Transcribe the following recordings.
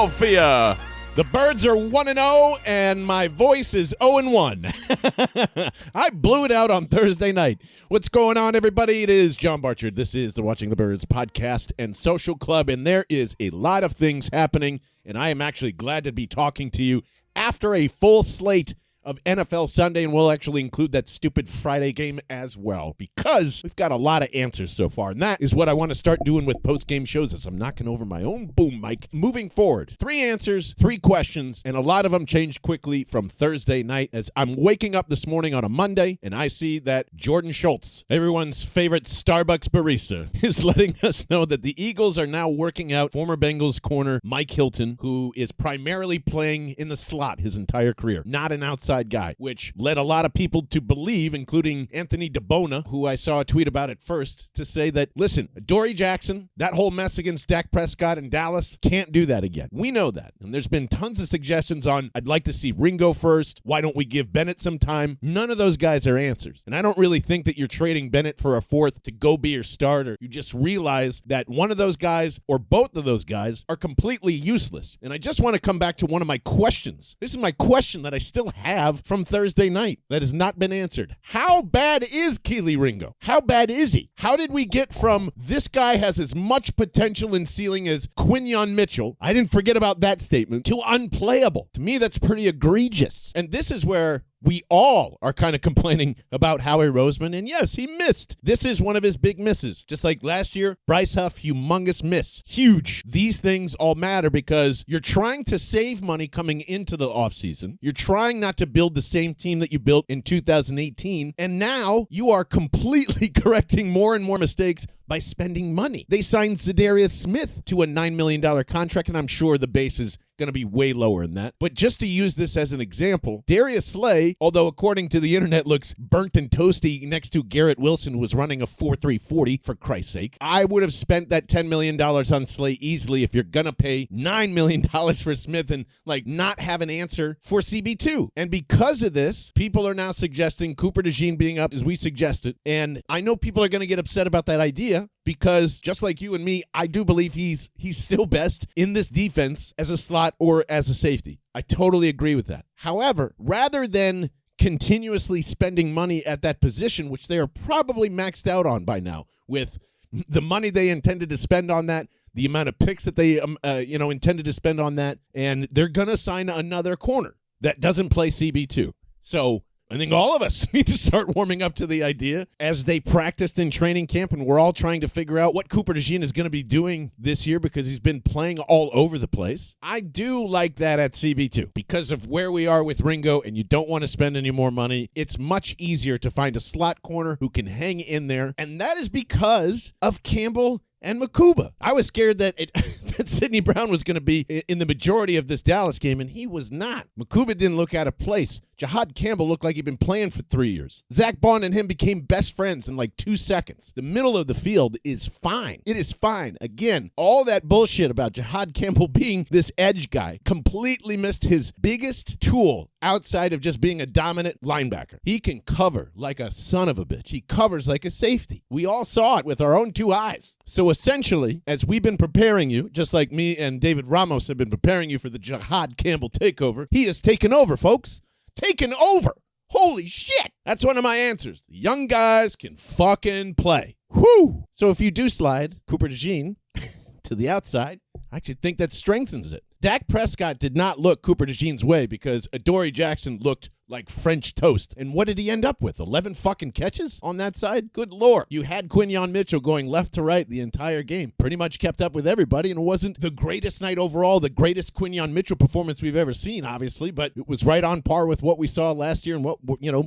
Philadelphia. The Birds are 1-0, and my voice is 0-1. I blew it out on Thursday night. What's going on, everybody? It is John Barchard. This is the Watching the Birds podcast and social club, and there is a lot of things happening, and I am actually glad to be talking to you after a full slate of NFL Sunday, and we'll actually include that stupid Friday game as well, because we've got a lot of answers so far, and that is what I want to start doing with post-game shows as I'm knocking over my own boom mic. Moving forward, 3 answers, 3 questions, and a lot of them changed quickly from Thursday night as I'm waking up this morning on a Monday, and I see that Jordan Schultz, everyone's favorite Starbucks barista, is letting us know that the Eagles are now working out former Bengals corner Mike Hilton, who is primarily playing in the slot his entire career, not an outside guy, which led a lot of people to believe, including Anthony DeBona, who I saw a tweet about at first, to say that, listen, Adoree Jackson, that whole mess against Dak Prescott in Dallas, can't do that again. We know that. And there's been tons of suggestions on, I'd like to see Ringo first. Why don't we give Bennett some time? None of those guys are answers. And I don't really think that you're trading Bennett for a fourth to go be your starter. You just realize that one of those guys or both of those guys are completely useless. And I just want to come back to one of my questions. This is my question that I still have from Thursday night that has not been answered. How bad is Kelee Ringo? How bad is he? How did we get from this guy has as much potential and ceiling as Quinyon Mitchell, I didn't forget about that statement, to unplayable? To me, that's pretty egregious. And this is where we all are kind of complaining about Howie Roseman, and yes, he missed. This is one of his big misses. Just like last year, Bryce Huff, humongous miss. Huge. These things all matter because you're trying to save money coming into the offseason. You're trying not to build the same team that you built in 2018, and now you are completely correcting more and more mistakes by spending money. They signed Za'Darius Smith to a $9 million contract, and I'm sure the base is going to be way lower than that. But just to use this as an example, Darius Slay, although according to the internet looks burnt and toasty next to Garrett Wilson, who was running a 4.3 40, for Christ's sake, I would have spent that $10 million on Slay easily if you're going to pay $9 million for Smith and not have an answer for CB2. And because of this, people are now suggesting Cooper DeJean being up as we suggested. And I know people are going to get upset about that idea, because just like you and me, I do believe he's still best in this defense as a slot or as a safety. I totally agree with that. However, rather than continuously spending money at that position, which they are probably maxed out on by now, with the money they intended to spend on that, the amount of picks that they intended to spend on that, and they're going to sign another corner that doesn't play CB2. So I think all of us need to start warming up to the idea as they practiced in training camp, and we're all trying to figure out what Cooper DeJean is going to be doing this year because he's been playing all over the place. I do like that at CB2 because of where we are with Ringo, and you don't want to spend any more money. It's much easier to find a slot corner who can hang in there, and that is because of Campbell and Makuba. I was scared that that Sidney Brown was going to be in the majority of this Dallas game, and he was not. Makuba didn't look out of place. Jahad Campbell looked like he'd been playing for 3 years. Zach Bond and him became best friends in 2 seconds. The middle of the field is fine. It is fine. Again, all that bullshit about Jahad Campbell being this edge guy completely missed his biggest tool outside of just being a dominant linebacker. He can cover like a son of a bitch. He covers like a safety. We all saw it with our own 2 eyes. So essentially, as we've been preparing you, just like me and David Ramos have been preparing you for the Jahad Campbell takeover, he has taken over, folks. Taken over. Holy shit. That's one of my answers. The young guys can fucking play. Whew. So if you do slide Cooper DeJean to the outside, I actually think that strengthens it. Dak Prescott did not look Cooper DeJean's way because Adoree Jackson looked like French toast. And what did he end up with? 11 fucking catches on that side? Good Lord. You had Quinyon Mitchell going left to right the entire game. Pretty much kept up with everybody, and it wasn't the greatest night overall, the greatest Quinyon Mitchell performance we've ever seen, obviously, but it was right on par with what we saw last year and what,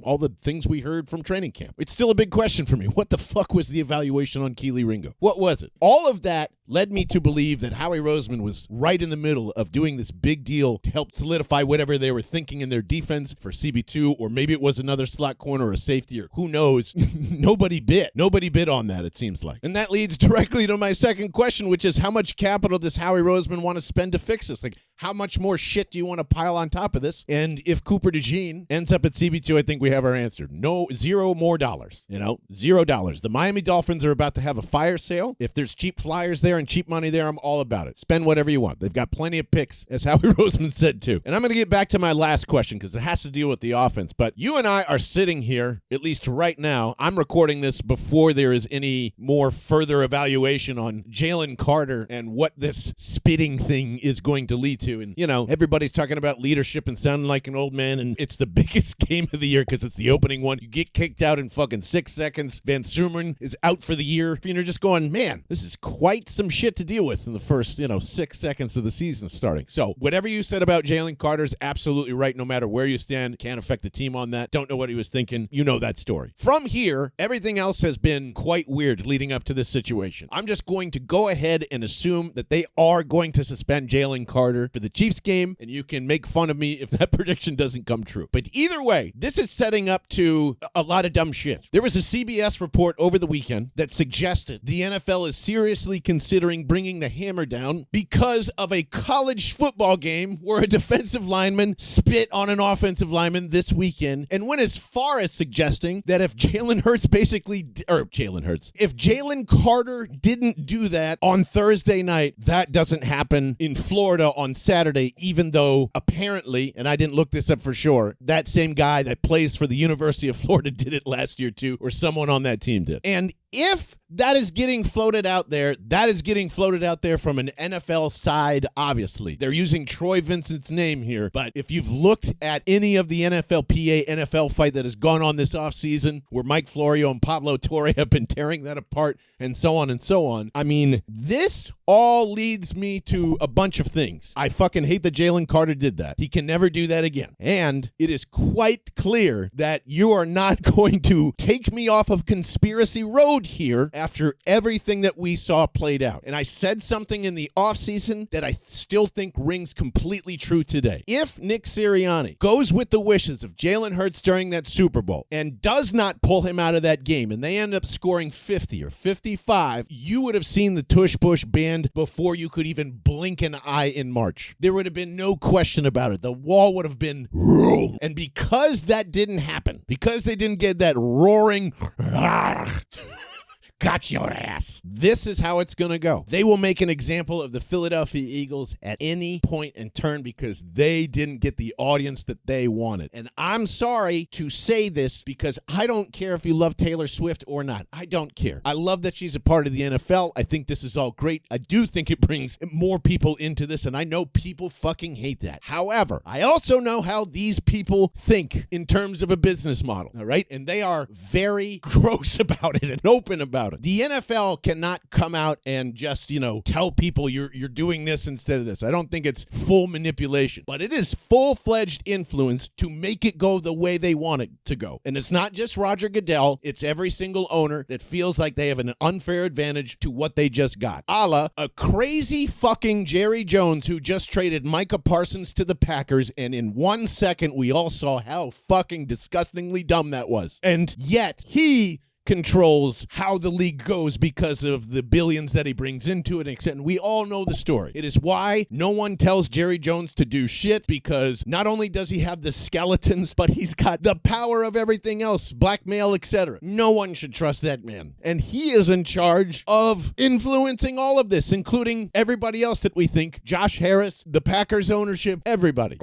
all the things we heard from training camp. It's still a big question for me. What the fuck was the evaluation on Kelee Ringo? What was it? All of that led me to believe that Howie Roseman was right in the middle of doing this big deal to help solidify whatever they were thinking in their defense for CB CB2, or maybe it was another slot corner or a safety, or who knows. Nobody bid on that, it seems like. And that leads directly to my second question, which is how much capital does Howie Roseman want to spend to fix this? Like, how much more shit do you want to pile on top of this? And if Cooper DeJean ends up at CB2, I think we have our answer. No, $0 more. $0. The Miami Dolphins are about to have a fire sale. If there's cheap flyers there and cheap money there, I'm all about it. Spend whatever you want. They've got plenty of picks, as Howie Roseman said too. And I'm going to get back to my last question because it has to deal with the offense. But you and I are sitting here, at least right now. I'm recording this before there is any more further evaluation on Jalen Carter and what this spitting thing is going to lead to. And, everybody's talking about leadership and sounding like an old man, and it's the biggest game of the year because it's the opening one. You get kicked out in fucking 6 seconds. Van Sumerman is out for the year. And you're just going, man, this is quite some shit to deal with in the first, 6 seconds of the season starting. So whatever you said about Jalen Carter is absolutely right, no matter where you stand. Can't affect the team on that. Don't know what he was thinking. You know that story. From here, everything else has been quite weird leading up to this situation. I'm just going to go ahead and assume that they are going to suspend Jalen Carter for the Chiefs game, and you can make fun of me if that prediction doesn't come true. But either way, this is setting up to a lot of dumb shit. There was a CBS report over the weekend that suggested the NFL is seriously considering bringing the hammer down because of a college football game where a defensive lineman spit on an offensive lineman this weekend, and went as far as suggesting that if Jalen Carter didn't do that on Thursday night, that doesn't happen in Florida on Saturday, even though apparently, and I didn't look this up for sure, that same guy that plays for the University of Florida did it last year too, or someone on that team did. And if that is getting floated out there, that is getting floated out there from an NFL side, obviously. They're using Troy Vincent's name here, but if you've looked at any of the NFLPA NFL fight that has gone on this offseason, where Mike Florio and Pablo Torre have been tearing that apart, and so on and so on, I mean, this all leads me to a bunch of things. I fucking hate that Jalen Carter did that. He can never do that again. And it is quite clear that you are not going to take me off of conspiracy road here after everything that we saw played out. And I said something in the offseason that I still think rings completely true today. If Nick Sirianni goes with the wishes of Jalen Hurts during that Super Bowl and does not pull him out of that game, and they end up scoring 50 or 55, you would have seen the tush push banned before you could even blink an eye in March. There would have been no question about it. The wall would have been rolled. And because that didn't happen, because they didn't get that roaring got your ass, this is how it's going to go. They will make an example of the Philadelphia Eagles at any point and turn because they didn't get the audience that they wanted. And I'm sorry to say this because I don't care if you love Taylor Swift or not. I don't care. I love that she's a part of the NFL. I think this is all great. I do think it brings more people into this, and I know people fucking hate that. However, I also know how these people think in terms of a business model, all right? And they are very gross about it and open about it. The NFL cannot come out and just, tell people you're doing this instead of this. I don't think it's full manipulation, but it is full-fledged influence to make it go the way they want it to go. And it's not just Roger Goodell. It's every single owner that feels like they have an unfair advantage to what they just got. A la a crazy fucking Jerry Jones who just traded Micah Parsons to the Packers, and in 1 second we all saw how fucking disgustingly dumb that was. And yet he controls how the league goes because of the billions that he brings into it, and we all know the story. It is why no one tells Jerry Jones to do shit, because not only does he have the skeletons, but he's got the power of everything else, blackmail, etc. No one should trust that man, and he is in charge of influencing all of this, including everybody else that we think, Josh Harris, the Packers ownership, everybody.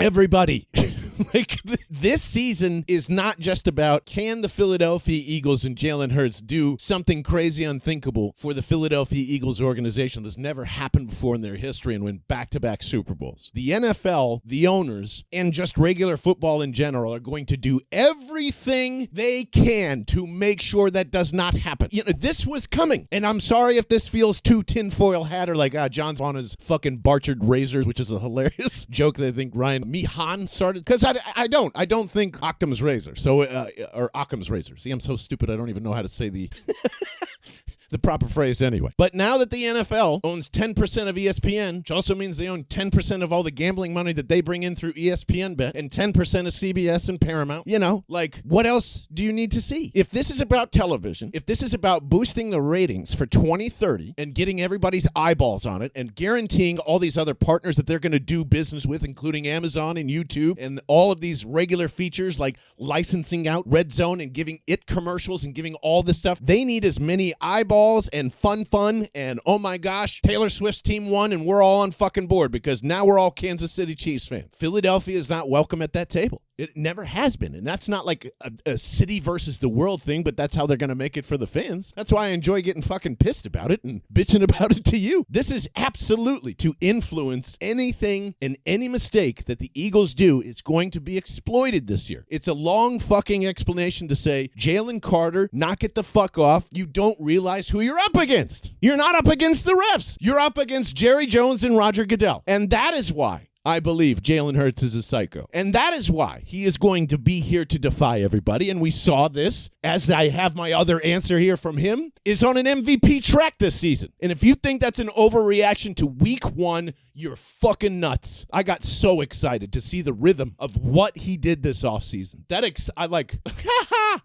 Like, this season is not just about, can the Philadelphia Eagles and Jalen Hurts do something crazy unthinkable for the Philadelphia Eagles organization that's never happened before in their history and win back-to-back Super Bowls. The NFL, the owners, and just regular football in general are going to do everything they can to make sure that does not happen. This was coming, and I'm sorry if this feels too tinfoil hat or like, John's on his fucking Barchard razors, which is a hilarious joke that I think Ryan Meehan started, because I don't think Occam's razor. So, or Occam's razor. See, I'm so stupid I don't even know how to say the the proper phrase anyway. But now that the NFL owns 10% of ESPN, which also means they own 10% of all the gambling money that they bring in through ESPN Bet and 10% of CBS and Paramount, like, what else do you need to see? If this is about television, if this is about boosting the ratings for 2030 and getting everybody's eyeballs on it and guaranteeing all these other partners that they're going to do business with, including Amazon and YouTube and all of these regular features like licensing out Red Zone and giving it commercials and giving all this stuff, they need as many eyeballs and fun and oh my gosh, Taylor Swift's team won and we're all on fucking board because now we're all Kansas City Chiefs fans. Philadelphia is not welcome at that table. It never has been. And that's not like a city versus the world thing, but that's how they're going to make it for the fans. That's why I enjoy getting fucking pissed about it and bitching about it to you. This is absolutely to influence anything and any mistake that the Eagles do is going to be exploited this year. It's a long fucking explanation to say, Jalen Carter, knock it the fuck off. You don't realize who you're up against. You're not up against the refs. You're up against Jerry Jones and Roger Goodell. And that is why I believe Jalen Hurts is a psycho. And that is why he is going to be here to defy everybody. And we saw this, as I have my other answer here from him, is on an MVP track this season. And if you think that's an overreaction to week 1, you're fucking nuts. I got so excited to see the rhythm of what he did this offseason.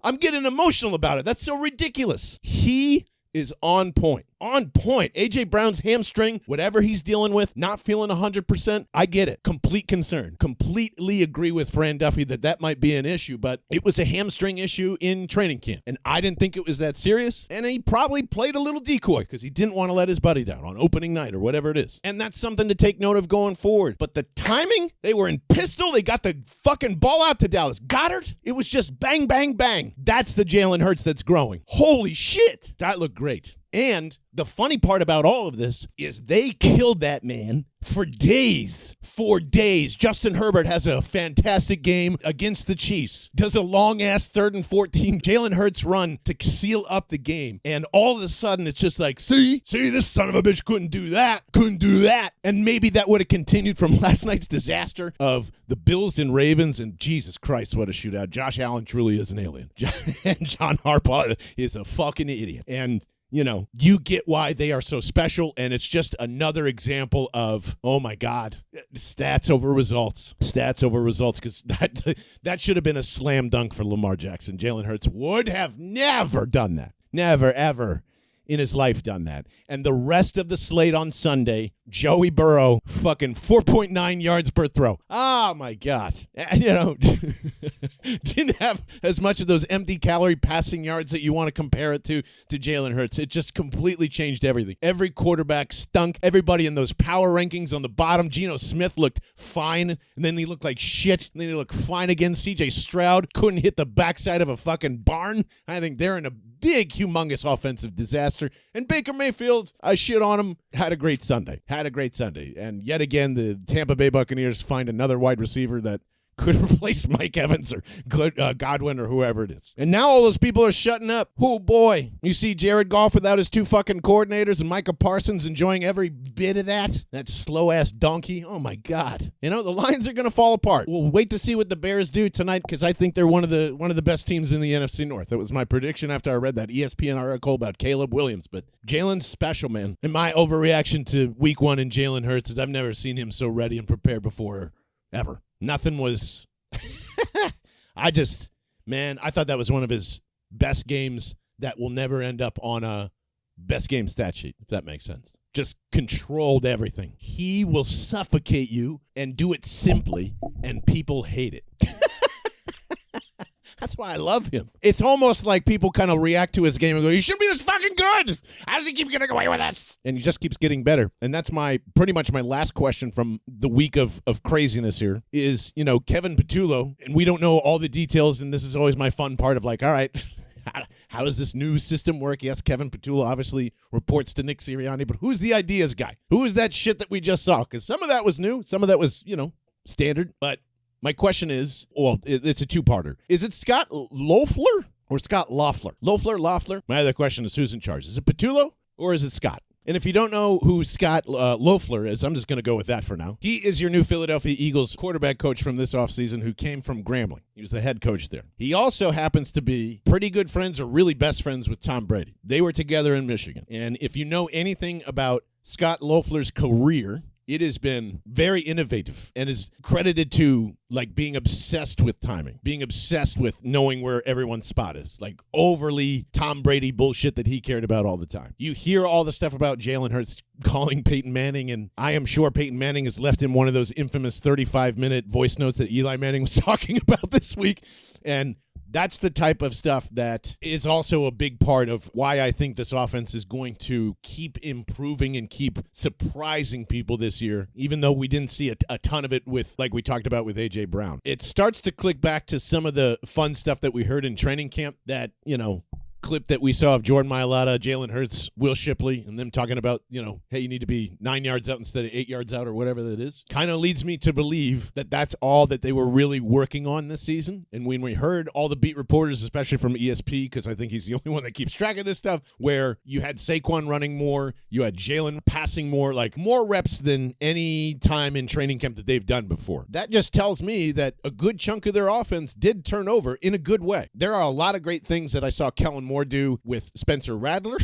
I'm getting emotional about it. That's so ridiculous. He is on point. On point. A.J. Brown's hamstring, whatever he's dealing with, not feeling 100%, I get it. Complete concern. Completely agree with Fran Duffy that might be an issue, but it was a hamstring issue in training camp, and I didn't think it was that serious, and he probably played a little decoy because he didn't want to let his buddy down on opening night or whatever it is, and that's something to take note of going forward. But the timing, they were in pistol, they got the fucking ball out to Dallas Goedert, it was just bang, bang, bang. That's the Jalen Hurts that's growing. Holy shit, that looked great. And the funny part about all of this is they killed that man for days. For days. Justin Herbert has a fantastic game against the Chiefs. Does a long-ass 3rd and 14 Jalen Hurts run to seal up the game. And all of a sudden, it's just like, see, this son of a bitch couldn't do that. And maybe that would have continued from last night's disaster of the Bills and Ravens. And Jesus Christ, what a shootout. Josh Allen truly is an alien. And John Harbaugh is a fucking idiot. And you get why they are so special, and it's just another example of, oh my God, stats over results. Stats over results, because that should have been a slam dunk for Lamar Jackson. Jalen Hurts would have never done that. Never, ever in his life done that. And the rest of the slate on Sunday, Joey Burrow, fucking 4.9 yards per throw. Oh, my God. Didn't have as much of those empty calorie passing yards that you want to compare it to Jalen Hurts. It just completely changed everything. Every quarterback stunk. Everybody in those power rankings on the bottom. Geno Smith looked fine, and then he looked like shit, and then he looked fine again. CJ Stroud couldn't hit the backside of a fucking barn. I think they're in a big, humongous offensive disaster. And Baker Mayfield, I shit on him, had a great Sunday. And yet again, the Tampa Bay Buccaneers find another wide receiver that could replace Mike Evans or Godwin or whoever it is. And now all those people are shutting up. Oh, boy. You see Jared Goff without his 2 fucking coordinators and Micah Parsons enjoying every bit of that. That slow-ass donkey. Oh, my God. The Lions are going to fall apart. We'll wait to see what the Bears do tonight because I think they're one of the best teams in the NFC North. That was my prediction after I read that ESPN article about Caleb Williams. But Jalen's special, man. And my overreaction to week 1 in Jalen Hurts is I've never seen him so ready and prepared before, ever. Nothing was I thought that was one of his best games that will never end up on a best game stat sheet, if that makes sense. Just controlled everything. He will suffocate you and do it simply, and people hate it. That's why I love him. It's almost like people kind of react to his game and go, he shouldn't be this fucking good. How does he keep getting away with this? And he just keeps getting better. And that's pretty much my last question from the week of craziness here is, Kevin Patullo, and we don't know all the details, and this is always my fun part of like, all right, how does this new system work? Yes, Kevin Patullo obviously reports to Nick Sirianni, but who's the ideas guy? Who is that shit that we just saw? Because some of that was new. Some of that was, standard. But my question is, it's a 2-parter. Is it Scott Loeffler or Scott Loeffler? Loeffler? My other question is who's in charge? Is it Patullo or is it Scott? And if you don't know who Scott Loeffler is, I'm just going to go with that for now. He is your new Philadelphia Eagles quarterback coach from this offseason who came from Grambling. He was the head coach there. He also happens to be pretty good friends or really best friends with Tom Brady. They were together in Michigan. And if you know anything about Scott Loeffler's career, it has been very innovative and is credited to like being obsessed with timing, being obsessed with knowing where everyone's spot is, like overly Tom Brady bullshit that he cared about all the time. You hear all the stuff about Jalen Hurts calling Peyton Manning, and I am sure Peyton Manning has left him one of those infamous 35-minute voice notes that Eli Manning was talking about this week. And that's the type of stuff that is also a big part of why I think this offense is going to keep improving and keep surprising people this year, even though we didn't see a ton of it with, like we talked about with A.J. Brown. It starts to click back to some of the fun stuff that we heard in training camp that, clip that we saw of Jordan Mailata, Jalen Hurts, Will Shipley, and them talking about, hey, you need to be 9 yards out instead of 8 yards out or whatever that is, kind of leads me to believe that that's all that they were really working on this season. And when we heard all the beat reporters, especially from ESP, because I think he's the only one that keeps track of this stuff, where you had Saquon running more, you had Jalen passing more, like more reps than any time in training camp that they've done before. That just tells me that a good chunk of their offense did turn over in a good way. There are a lot of great things that I saw Kellen Moore do with Spencer Rattler.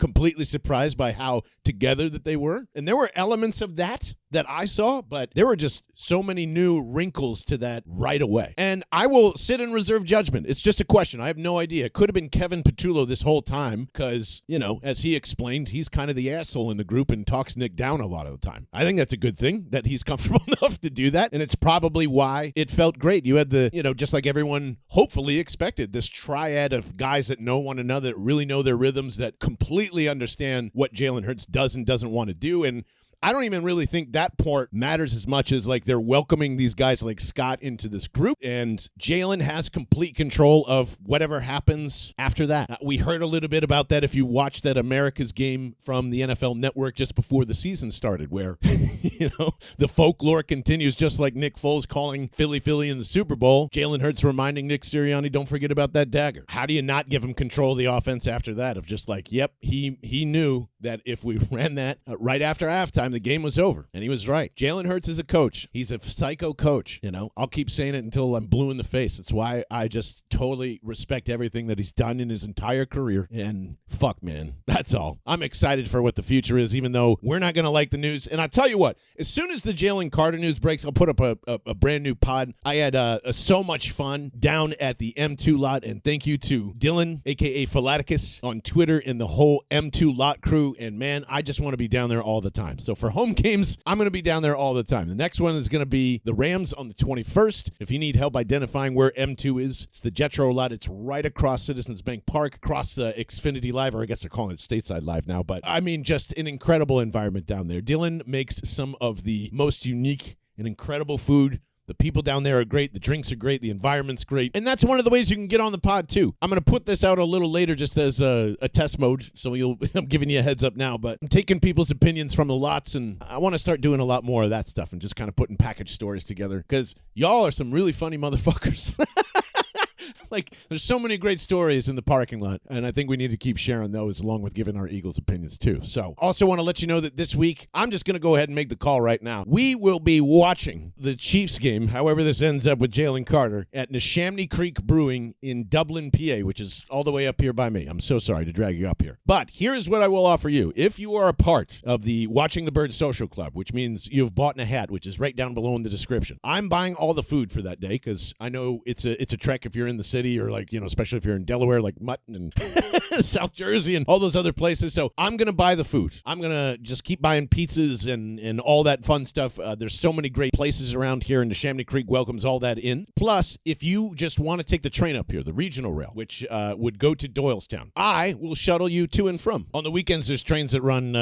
Completely surprised by how together that they were. And there were elements of that I saw, but there were just so many new wrinkles to that right away. And I will sit and reserve judgment. It's just a question. I have no idea. It could have been Kevin Petullo this whole time because, as he explained, he's kind of the asshole in the group and talks Nick down a lot of the time. I think that's a good thing that he's comfortable enough to do that. And it's probably why it felt great. You had the, just like everyone hopefully expected, this triad of guys that know one another, that really know their rhythms, that completely understand what Jalen Hurts does and doesn't want to do. And I don't even really think that part matters as much as like they're welcoming these guys like Scott into this group, and Jalen has complete control of whatever happens after that. We heard a little bit about that if you watched that America's game from the NFL Network just before the season started, where the folklore continues, just like Nick Foles calling Philly in the Super Bowl. Jalen Hurts reminding Nick Sirianni, don't forget about that dagger. How do you not give him control of the offense after that? Of just like, yep, he knew that if we ran that right after halftime, the game was over. And he was right. Jalen Hurts is a coach. He's a psycho coach. I'll keep saying it until I'm blue in the face. That's why I just totally respect everything that he's done in his entire career. And fuck, man, that's all. I'm excited for what the future is, even though we're not going to like the news. And I'll tell you what, as soon as the Jalen Carter news breaks, I'll put up a brand new pod. I had so much fun down at the M2 lot. And thank you to Dylan, a.k.a. Philaticus, on Twitter and the whole M2 lot crew. And man, I just want to be down there all the time. So for home games, I'm going to be down there all the time. The next one is going to be the Rams on the 21st. If you need help identifying where M2 is, it's the Jetro lot. It's right across Citizens Bank Park, across the Xfinity Live, or I guess they're calling it Stateside Live now. But I mean, just an incredible environment down there. Dylan makes some of the most unique and incredible food. The people down there are great. The drinks are great. The environment's great. And that's one of the ways you can get on the pod, too. I'm going to put this out a little later just as a test mode, so I'm giving you a heads up now. But I'm taking people's opinions from the lots, and I want to start doing a lot more of that stuff and just kind of putting package stories together because y'all are some really funny motherfuckers. Like, there's so many great stories in the parking lot, and I think we need to keep sharing those along with giving our Eagles opinions, too. So, also want to let you know that this week, I'm just going to go ahead and make the call right now. We will be watching the Chiefs game, however this ends up with Jalen Carter, at Neshaminy Creek Brewing in Dublin, PA, which is all the way up here by me. I'm so sorry to drag you up here. But here's what I will offer you. If you are a part of the Watching the Birds Social Club, which means you've bought a hat, which is right down below in the description, I'm buying all the food for that day because I know it's a trek if you're in the city or like, especially if you're in Delaware, like Mutton and South Jersey and all those other places. So I'm going to buy the food. I'm going to just keep buying pizzas and all that fun stuff. There's so many great places around here, and Neshaminy Creek welcomes all that in. Plus, if you just want to take the train up here, the regional rail, which would go to Doylestown, I will shuttle you to and from. On the weekends, there's trains that run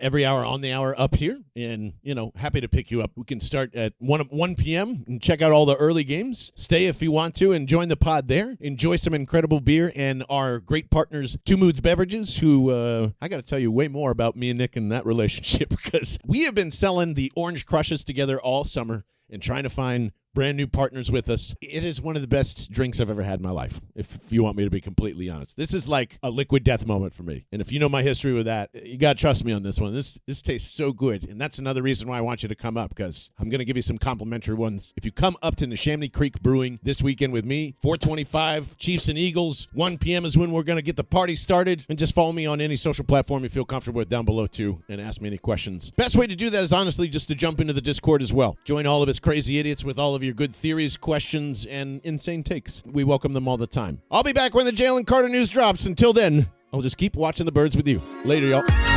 every hour on the hour up here, and, happy to pick you up. We can start at 1 p.m. and check out all the early games. Stay if you want to and join the pod there. Enjoy some incredible beer and our great partners, Two Moods Beverages, who I got to tell you way more about me and Nick and that relationship because we have been selling the Orange Crushes together all summer and trying to find brand new partners with us. It is one of the best drinks I've ever had in my life, if you want me to be completely honest. This is like a liquid death moment for me. And if you know my history with that, you got to trust me on this one. This tastes so good. And that's another reason why I want you to come up, because I'm going to give you some complimentary ones. If you come up to Neshaminy Creek Brewing this weekend with me, 425 Chiefs and Eagles, 1 p.m. is when we're going to get the party started. And just follow me on any social platform you feel comfortable with down below too, and ask me any questions. Best way to do that is honestly just to jump into the Discord as well. Join all of us crazy idiots with all of your good theories, questions, and insane takes. We welcome them all the time. I'll be back when the Jalen Carter news drops. Until then, I'll just keep watching the birds with you. Later, y'all.